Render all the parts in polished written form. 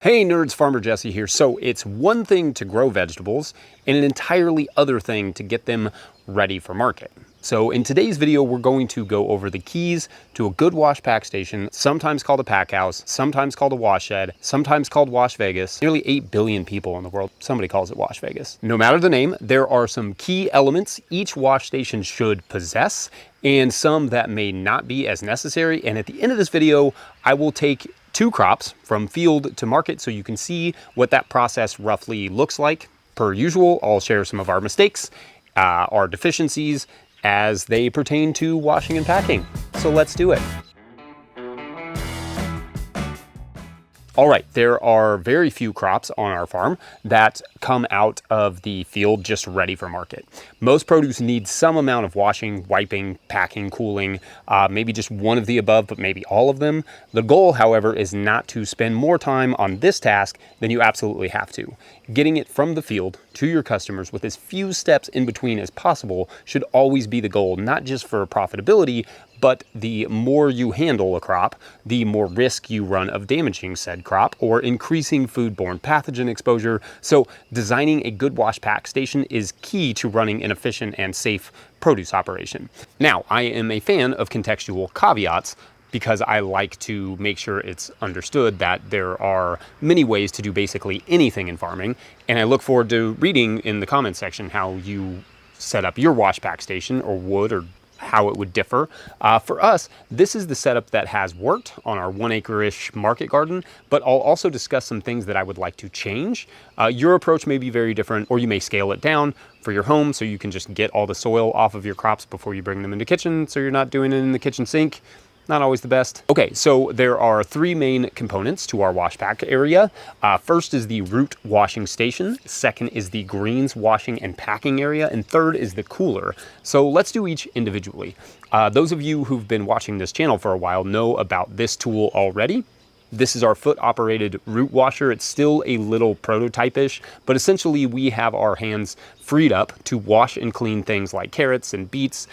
Hey nerds, Farmer Jesse here. So it's one thing to grow vegetables and an entirely other thing to get them ready for market. So in today's video, we're going to go over the keys to a good wash pack station, sometimes called a pack house, sometimes called a wash shed, sometimes called Wash Vegas. Nearly 8 billion people in the world, somebody calls it Wash Vegas. No matter the name, there are some key elements each wash station should possess and some that may not be as necessary. And at the end of this video, I will take 2 crops from field to market so you can see what that process roughly looks like. Per usual, I'll share some of our mistakes, our deficiencies as they pertain to washing and packing. So let's do it. All right, there are very few crops on our farm that come out of the field just ready for market. Most produce needs some amount of washing, wiping, packing, cooling, maybe just one of the above, but maybe all of them. The goal, however, is not to spend more time on this task than you absolutely have to. Getting it from the field to your customers with as few steps in between as possible should always be the goal, not just for profitability, but the more you handle a crop, the more risk you run of damaging said crop or increasing foodborne pathogen exposure. So designing a good wash pack station is key to running an efficient and safe produce operation. Now, I am a fan of contextual caveats because I like to make sure it's understood that there are many ways to do basically anything in farming. And I look forward to reading in the comments section how you set up your wash pack station or would, or how it would differ. For us, this is the setup that has worked on our 1 acre-ish market garden, but I'll also discuss some things that I would like to change. Your approach may be very different, or you may scale it down for your home so you can just get all the soil off of your crops before you bring them into the kitchen, so you're not doing it in the kitchen sink. Not always the best. Okay, so there are 3 main components to our wash pack area. First is the root washing station. Second is the greens washing and packing area. And third is the cooler. So let's do each individually. Those of you who've been watching this channel for a while know about this tool already. This is our foot-operated root washer. It's still a little prototype-ish, but essentially we have our hands freed up to wash and clean things like carrots and beets,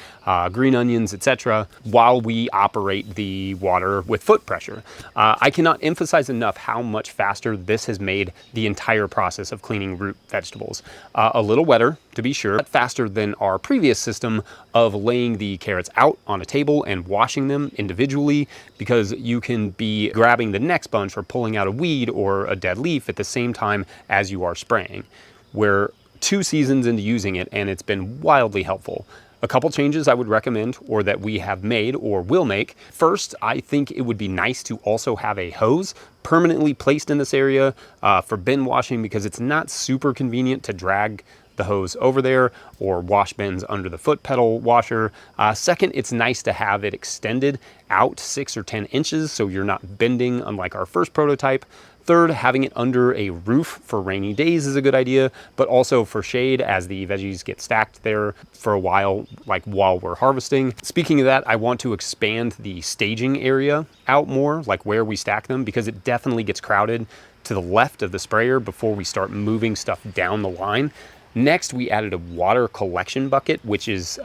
green onions, etc., while we operate the water with foot pressure. I cannot emphasize enough how much faster this has made the entire process of cleaning root vegetables. A little wetter, to be sure, but faster than our previous system of laying the carrots out on a table and washing them individually, because you can be grabbing the next bunch or pulling out a weed or a dead leaf at the same time as you are spraying. We're 2 seasons into using it and it's been wildly helpful. A couple changes I would recommend, or that we have made or will make. First, I think it would be nice to also have a hose permanently placed in this area for bin washing, because it's not super convenient to drag the hose over there or wash bins under the foot pedal washer. Second, it's nice to have it extended out 6 or 10 inches so you're not bending, unlike our first prototype. Third, having it under a roof for rainy days is a good idea, but also for shade as the veggies get stacked there for a while, like while we're harvesting. Speaking of that, I want to expand the staging area out more, like where we stack them, because it definitely gets crowded to the left of the sprayer before we start moving stuff down the line. Next, we added a water collection bucket, which is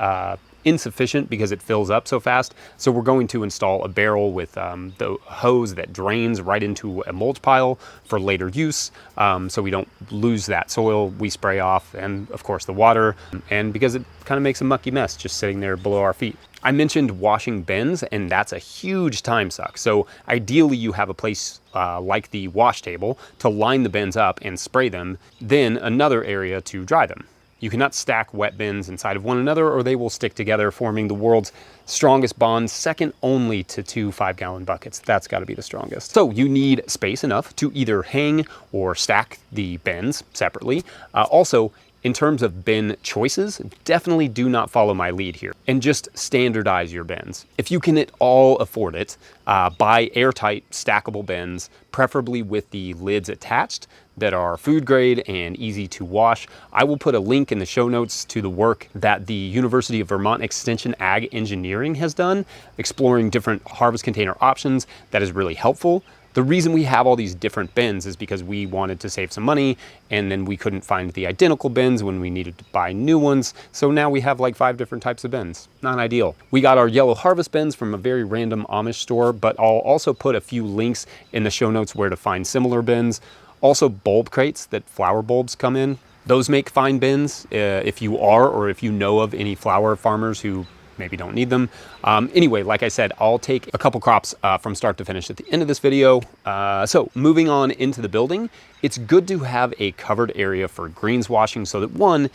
insufficient because it fills up so fast. So we're going to install a barrel with the hose that drains right into a mulch pile for later use, so we don't lose that soil we spray off, and of course the water, and because it kind of makes a mucky mess just sitting there below our feet. I mentioned washing bins, and that's a huge time suck. So ideally you have a place like the wash table to line the bins up and spray them, then another area to dry them. You cannot stack wet bins inside of one another or they will stick together, forming the world's strongest bond, second only to 2 5-gallon buckets. That's got to be the strongest. So you need space enough to either hang or stack the bins separately. Also, in terms of bin choices, definitely do not follow my lead here and just standardize your bins. If you can at all afford it, buy airtight stackable bins, preferably with the lids attached, that are food grade and easy to wash. I will put a link in the show notes to the work that the University of Vermont Extension Ag Engineering has done, exploring different harvest container options. That is really helpful. The reason we have all these different bins is because we wanted to save some money, and then we couldn't find the identical bins when we needed to buy new ones. So now we have like 5 different types of bins. Not ideal. We got our yellow harvest bins from a very random Amish store, but I'll also put a few links in the show notes where to find similar bins. Also bulb crates that flower bulbs come in. Those make fine bins if you are, or if you know of any flower farmers who maybe don't need them. Anyway, like I said, I'll take a couple crops from start to finish at the end of this video. So moving on into the building, it's good to have a covered area for greens washing so that 1,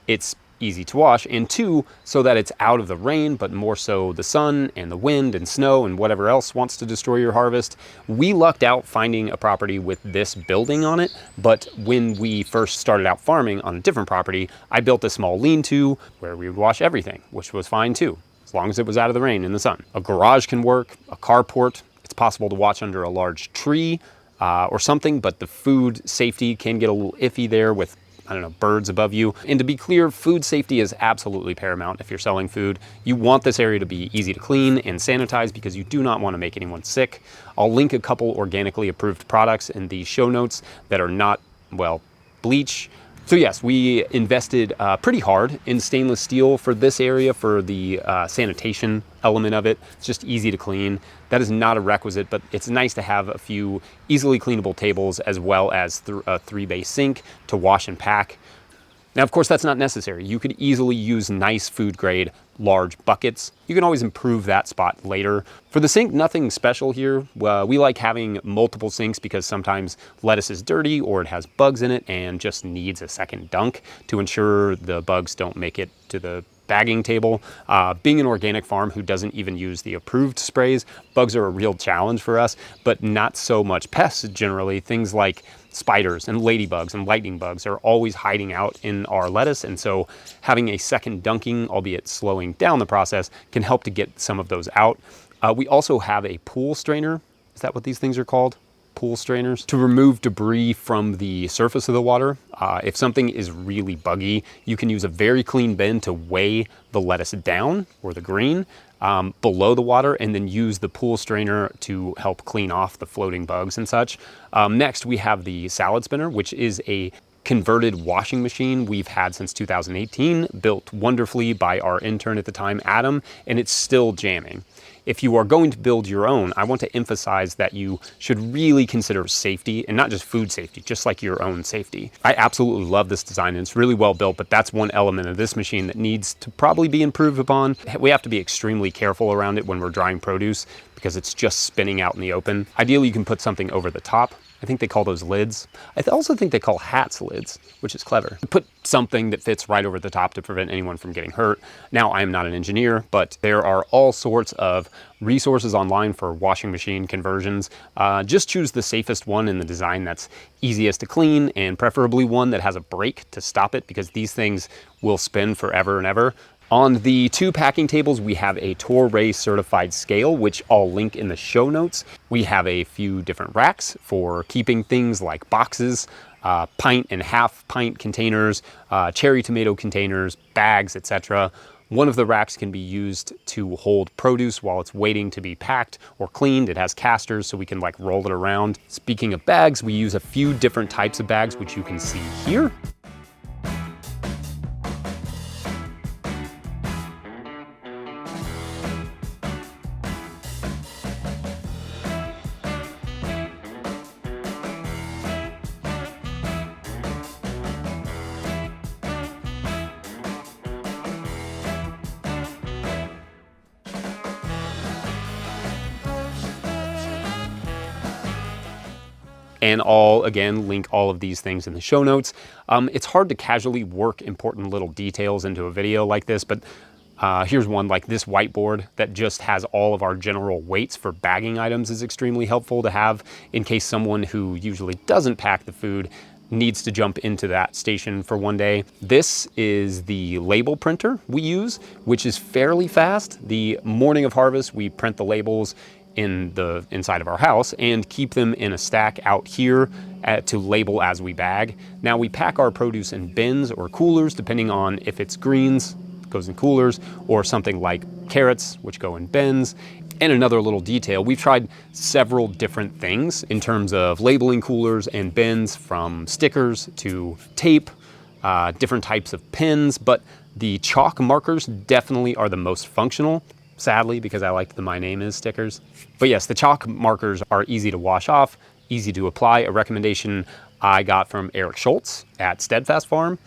it's easy to wash, and 2, so that it's out of the rain, but more so the sun and the wind and snow and whatever else wants to destroy your harvest. We lucked out finding a property with this building on it, but when we first started out farming on a different property, I built a small lean-to where we would wash everything, which was fine too, as long as it was out of the rain and the sun. A garage can work, a carport. It's possible to watch under a large tree or something, but the food safety can get a little iffy there with, I don't know, birds above you. And to be clear, food safety is absolutely paramount if you're selling food. You want this area to be easy to clean and sanitize because you do not want to make anyone sick. I'll link a couple organically approved products in the show notes that are not, well, bleach. So yes, we invested pretty hard in stainless steel for this area for the sanitation element of it. It's just easy to clean. That is not a requisite, but it's nice to have a few easily cleanable tables as well as a 3-bay sink to wash and pack. Now, of course, that's not necessary. You could easily use nice food grade large buckets. You can always improve that spot later. For the sink, nothing special here. We like having multiple sinks because sometimes lettuce is dirty or it has bugs in it and just needs a second dunk to ensure the bugs don't make it to the bagging table. Being an organic farm who doesn't even use the approved sprays, bugs are a real challenge for us, but not so much pests generally. Things like spiders and ladybugs and lightning bugs are always hiding out in our lettuce, and so having a second dunking, albeit slowing down the process, can help to get some of those out. We also have a pool strainer. Is that what these things are called? Pool strainers, to remove debris from the surface of the water. If something is really buggy, you can use a very clean bin to weigh the lettuce down, or the green, below the water, and then use the pool strainer to help clean off the floating bugs and such. Next, we have the salad spinner, which is a converted washing machine we've had since 2018, built wonderfully by our intern at the time, Adam, and it's still jamming. If you are going to build your own, I want to emphasize that you should really consider safety, and not just food safety, just like your own safety. I absolutely love this design, and it's really well built, but that's one element of this machine that needs to probably be improved upon. We have to be extremely careful around it when we're drying produce because it's just spinning out in the open. Ideally, you can put something over the top. I think they call those lids. I also think they call hats lids, which is clever. Put something that fits right over the top to prevent anyone from getting hurt. Now, I am not an engineer, but there are all sorts of resources online for washing machine conversions. Just choose the safest one in the design that's easiest to clean, and preferably one that has a brake to stop it, because these things will spin forever and ever. On the 2 packing tables, we have a Toray certified scale, which I'll link in the show notes. We have a few different racks for keeping things like boxes, pint and half pint containers, cherry tomato containers, bags, etc. One of the racks can be used to hold produce while it's waiting to be packed or cleaned. It has casters so we can like roll it around. Speaking of bags, we use a few different types of bags, which you can see here. And I'll, again, link all of these things in the show notes. It's hard to casually work important little details into a video like this, but here's one, like this whiteboard that just has all of our general weights for bagging items is extremely helpful to have in case someone who usually doesn't pack the food needs to jump into that station for one day. This is the label printer we use, which is fairly fast. The morning of harvest, we print the labels in the inside of our house and keep them in a stack out here to label as we bag. Now we pack our produce in bins or coolers, depending on if it's greens, it goes in coolers, or something like carrots, which go in bins. And another little detail, we've tried several different things in terms of labeling coolers and bins, from stickers to tape, different types of pins, but the chalk markers definitely are the most functional, sadly, because I like the My Name Is stickers. But yes, the chalk markers are easy to wash off, easy to apply. A recommendation I got from Eric Schultz at Steadfast Farm.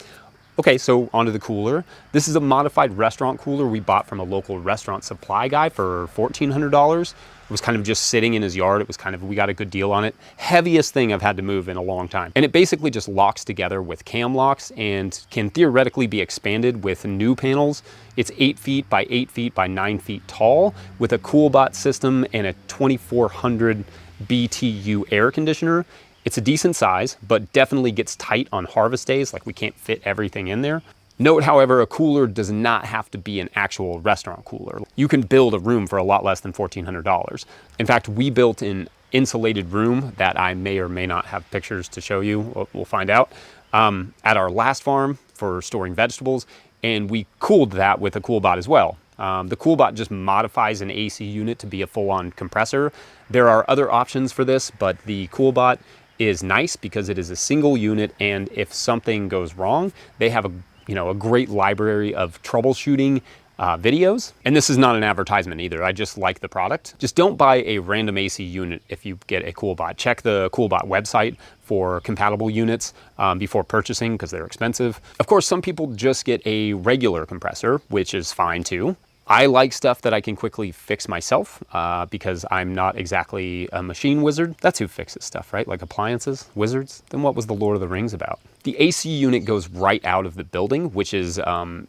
Okay, so onto the cooler. This is a modified restaurant cooler we bought from a local restaurant supply guy for $1,400. It was kind of just sitting in his yard. It was kind of, we got a good deal on it. Heaviest thing I've had to move in a long time. And it basically just locks together with cam locks and can theoretically be expanded with new panels. It's 8 feet by 8 feet by 9 feet tall with a CoolBot system and a 2400 BTU air conditioner. It's a decent size, but definitely gets tight on harvest days, like we can't fit everything in there. Note, however, a cooler does not have to be an actual restaurant cooler. You can build a room for a lot less than $1,400. In fact, we built an insulated room that I may or may not have pictures to show you, we'll find out, at our last farm for storing vegetables, and we cooled that with a CoolBot as well. The CoolBot just modifies an AC unit to be a full-on compressor. There are other options for this, but the CoolBot is nice because it is a single unit, and if something goes wrong, they have a great library of troubleshooting videos. And this is not an advertisement either. I just like the product. Just don't buy a random AC unit if you get a CoolBot. Check the CoolBot website for compatible units before purchasing, because they're expensive. Of course, some people just get a regular compressor, which is fine too. I like stuff that I can quickly fix myself because I'm not exactly a machine wizard. That's who fixes stuff, right? Like appliances, wizards. Then what was the Lord of the Rings about? The AC unit goes right out of the building, which is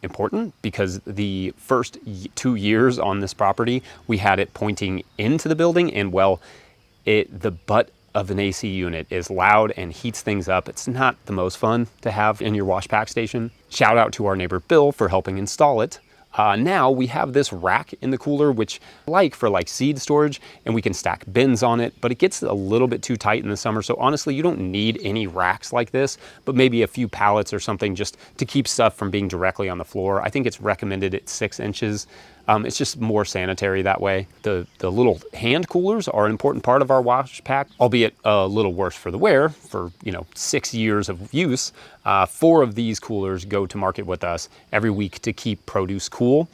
important because the first 2 years on this property, we had it pointing into the building, and well, the butt of an AC unit is loud and heats things up. It's not the most fun to have in your wash pack station. Shout out to our neighbor Bill for helping install it. Now we have this rack in the cooler, which I like for seed storage, and we can stack bins on it, but it gets a little bit too tight in the summer. So honestly, you don't need any racks like this, but maybe a few pallets or something just to keep stuff from being directly on the floor. I think it's recommended at 6 inches. It's just more sanitary that way. The little hand coolers are an important part of our wash pack, albeit a little worse for the wear. For 6 years of use, 4 of these coolers go to market with us every week to keep produce cool.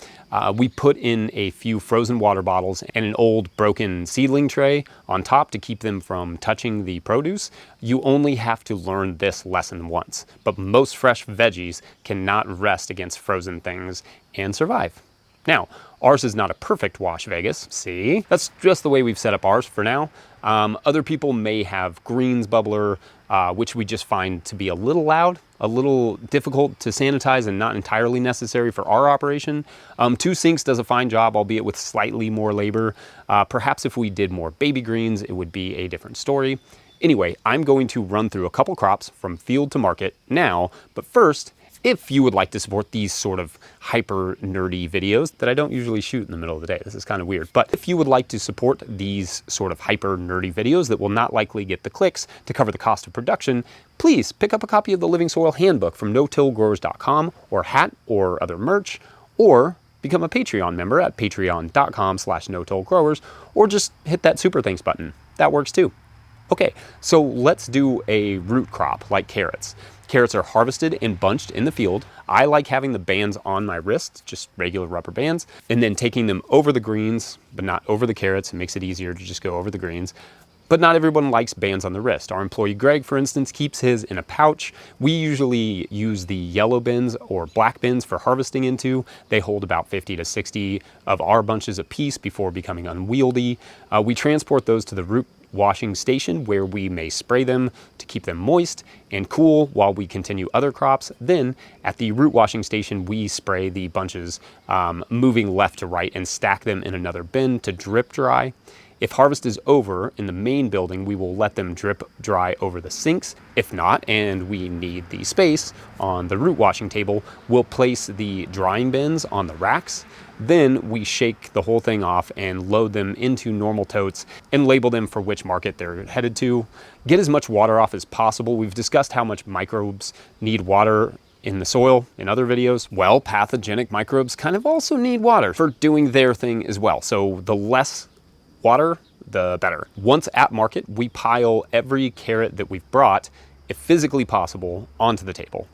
We put in a few frozen water bottles and an old broken seedling tray on top to keep them from touching the produce. You only have to learn this lesson once, but most fresh veggies cannot rest against frozen things and survive. Now, ours is not a perfect wash, Vegas. See? That's just the way we've set up ours for now. Other people may have greens bubbler, which we just find to be a little loud, a little difficult to sanitize, and not entirely necessary for our operation. 2 Sinks does a fine job, albeit with slightly more labor. Perhaps if we did more baby greens, it would be a different story. Anyway, I'm going to run through a couple crops from field to market now, but first, if you would like to support these sort of hyper nerdy videos that I don't usually shoot in the middle of the day, this is kind of weird, but if you would like to support these sort of hyper nerdy videos that will not likely get the clicks to cover the cost of production, please pick up a copy of the Living Soil Handbook from no-tillgrowers.com, or hat or other merch, or become a Patreon member at patreon.com/no-tillgrowers, or just hit that super thanks button. That works too. Okay, so let's do a root crop like carrots. Carrots are harvested and bunched in the field. I like having the bands on my wrist, just regular rubber bands, and then taking them over the greens, but not over the carrots. It makes it easier to just go over the greens. But not everyone likes bands on the wrist. Our employee Greg, for instance, keeps his in a pouch. We usually use the yellow bins or black bins for harvesting into. They hold about 50 to 60 of our bunches apiece before becoming unwieldy. We transport those to the root washing station, where we may spray them to keep them moist and cool while we continue other crops. Then at the root washing station, we spray the bunches moving left to right and stack them in another bin to drip dry. If harvest is over in the main building, we will let them drip dry over the sinks. If not, and we need the space on the root washing table, we'll place the drying bins on the racks. Then we shake the whole thing off and load them into normal totes and label them for which market they're headed to. Get as much water off as possible. We've discussed how much microbes need water in the soil in other videos. Well, pathogenic microbes kind of also need water for doing their thing as well. So the less water, the better. Once at market, we pile every carrot that we've brought, if physically possible, onto the table.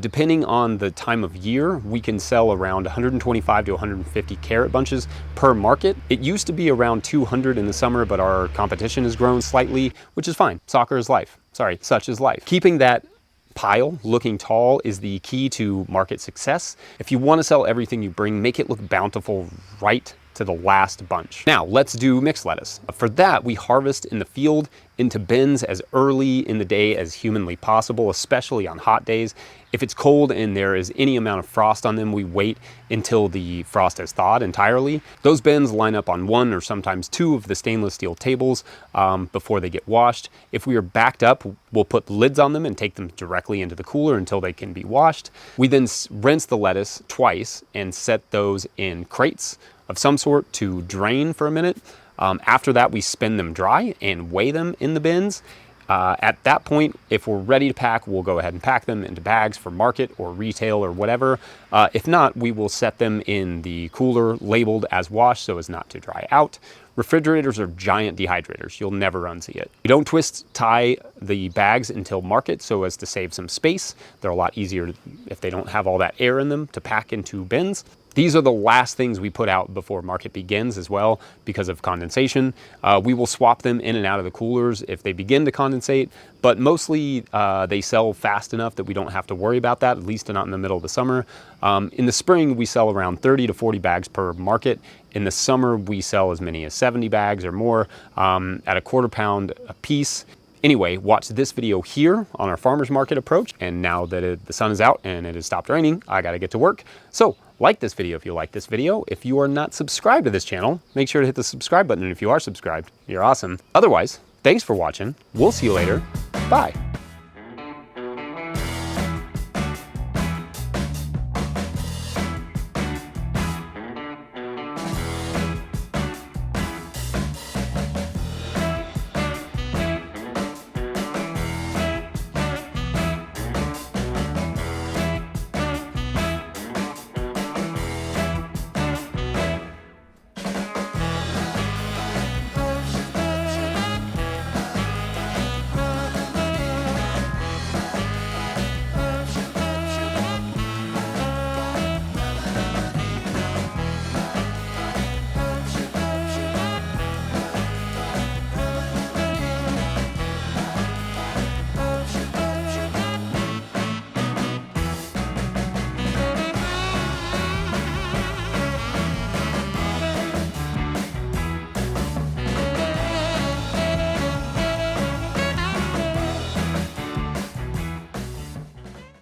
Depending on the time of year, we can sell around 125 to 150 carrot bunches per market. It used to be around 200 in the summer, but our competition has grown slightly, which is fine. Soccer is life. Sorry, such is life. Keeping that pile looking tall is the key to market success. If you want to sell everything you bring, make it look bountiful right to the last bunch. Now let's do mixed lettuce. For that, we harvest in the field into bins as early in the day as humanly possible, especially on hot days. If it's cold and there is any amount of frost on them, we wait until the frost has thawed entirely. Those bins line up on one or sometimes two of the stainless steel tables before they get washed. If we are backed up, we'll put lids on them and take them directly into the cooler until they can be washed. We then rinse the lettuce twice and set those in crates of some sort to drain for a minute. After that, we spin them dry and weigh them in the bins. At that point, if we're ready to pack, we'll go ahead and pack them into bags for market or retail or whatever. If not, we will set them in the cooler labeled as washed so as not to dry out. Refrigerators are giant dehydrators. You'll never unsee it. We don't twist tie the bags until market so as to save some space. They're a lot easier if they don't have all that air in them to pack into bins. These are the last things we put out before market begins as well because of condensation. We will swap them in and out of the coolers if they begin to condensate, but mostly they sell fast enough that we don't have to worry about that, at least not in the middle of the summer. In the spring, we sell around 30 to 40 bags per market. In the summer, we sell as many as 70 bags or more at a quarter pound a piece. Anyway, watch this video here on our farmer's market approach. And now that the sun is out and it has stopped raining, I gotta get to work. So like this video if you like this video. If you are not subscribed to this channel, make sure to hit the subscribe button. And if you are subscribed, you're awesome. Otherwise, thanks for watching. We'll see you later. Bye.